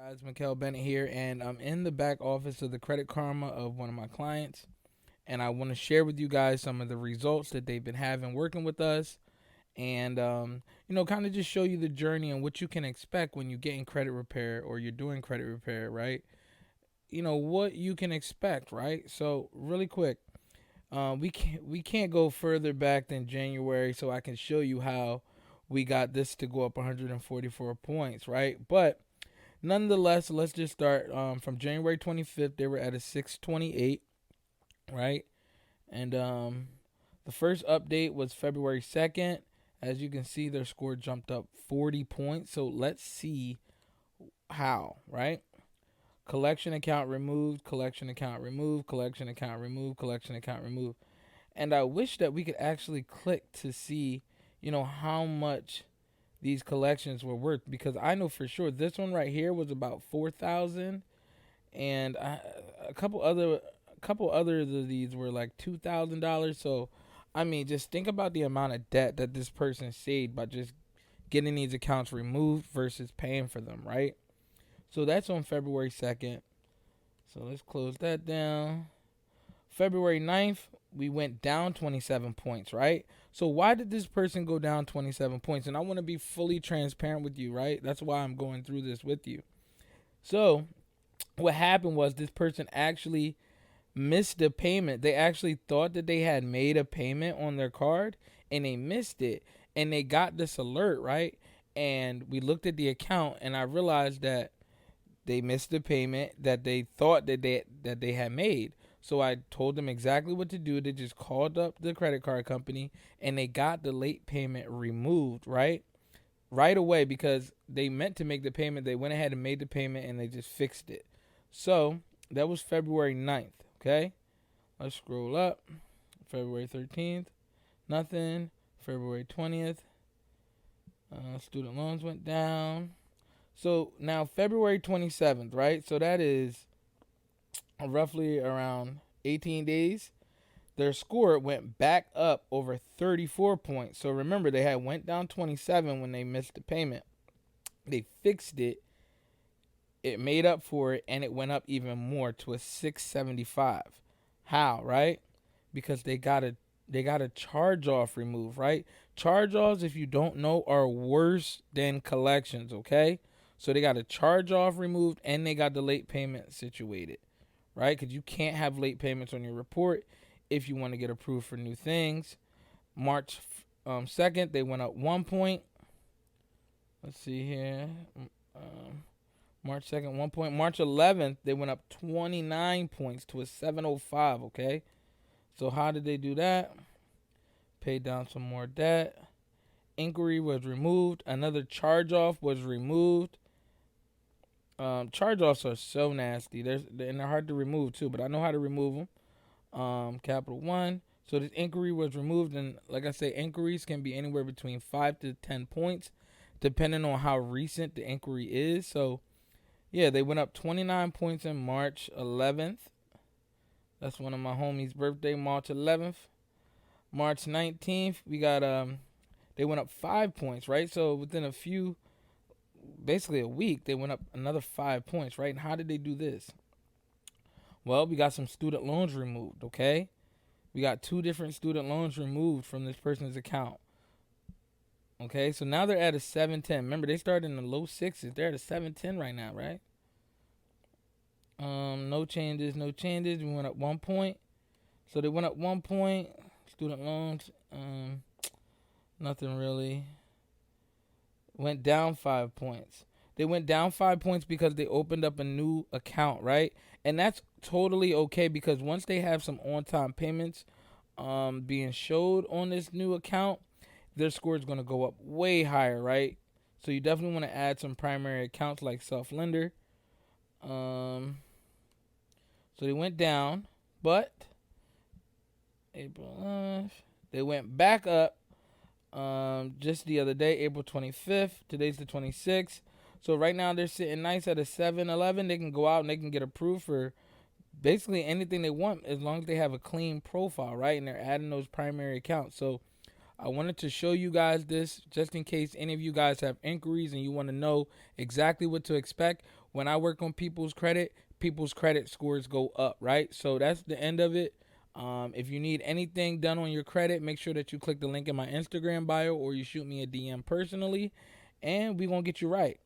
Guys, Mikael Bennett here, and I'm in the back office of the Credit Karma of one of my clients, and I want to share with you guys some of the results that they've been having working with us, and kind of just show you the journey and what you can expect when you get in credit repair or you're doing credit repair, right? What you can expect, right? So really quick, we can't go further back than January, so I can show you how we got this to go up 144 points, right? But nonetheless, let's just start from January 25th. They were at a 628, right? And the first update was February 2nd. As you can see, their score jumped up 40 points. So let's see how, right? Collection account removed, collection account removed, collection account removed, collection account removed. And I wish that we could actually click to see, how much these collections were worth, because I know for sure this one right here was about 4,000, and a couple others of these were like $2,000. So, I mean, just think about the amount of debt that this person saved by just getting these accounts removed versus paying for them, right? So that's on February 2nd. So let's close that down. February 9th, we went down 27 points, right? So why did this person go down 27 points? And I want to be fully transparent with you, right? That's why I'm going through this with you. So what happened was this person actually missed a payment. They actually thought that they had made a payment on their card and they missed it. And they got this alert, right? And we looked at the account and I realized that they missed the payment that they thought that they had made. So I told them exactly what to do. They just called up the credit card company and they got the late payment removed, right? Right away, because they meant to make the payment. They went ahead and made the payment and they just fixed it. So that was February 9th, okay? Let's scroll up. February 13th, nothing. February 20th, student loans went down. So now February 27th, right? So that is roughly around 18 days. Their score went back up over 34 points. So remember, they had went down 27 when they missed the payment. They fixed it. It made up for it, and it went up even more to a 675. How, right? Because they got a charge off removed, right? Charge offs, if you don't know, are worse than collections, okay? So they got a charge off removed and they got the late payment situated, right? Because you can't have late payments on your report if you want to get approved for new things. March 2nd, they went up 1 point. Let's see here. Um, March 2nd, 1 point. March 11th, they went up 29 points to a 705, okay? So how did they do that? Paid down some more debt. Inquiry was removed. Another charge off was removed. Charge offs are so nasty. And they're hard to remove too, but I know how to remove them. Capital One. So this inquiry was removed, and like I say, inquiries can be anywhere between 5 to 10 points, depending on how recent the inquiry is. So yeah, they went up 29 points in March 11th. That's one of my homies' birthday, March 11th. March 19th, we got they went up 5 points, right? So within basically a week, they went up another 5 points, right? And how did they do this? Well, we got some student loans removed, okay? We got two different student loans removed from this person's account. Okay, so now they're at a 710. Remember, they started in the low sixes. They're at a 710 right now, right? No changes, no changes. We went up 1 point. So they went up 1 point. Student loans, nothing really. Went down 5 points. They went down 5 points because they opened up a new account, right? And that's totally okay, because once they have some on-time payments being showed on this new account, their score is going to go up way higher, right? So you definitely want to add some primary accounts like self-lender. So they went down, but April, they went back up just the other day, April 25th. Today's the 26th. So right now they're sitting nice at a 711. They can go out and they can get approved for basically anything they want as long as they have a clean profile, right? And they're adding those primary accounts. So I wanted to show you guys this just in case any of you guys have inquiries and you want to know exactly what to expect. when I work on people's credit scores go up, right? So that's the end of it. If you need anything done on your credit, make sure that you click the link in my Instagram bio or you shoot me a DM personally, and we gonna get you right.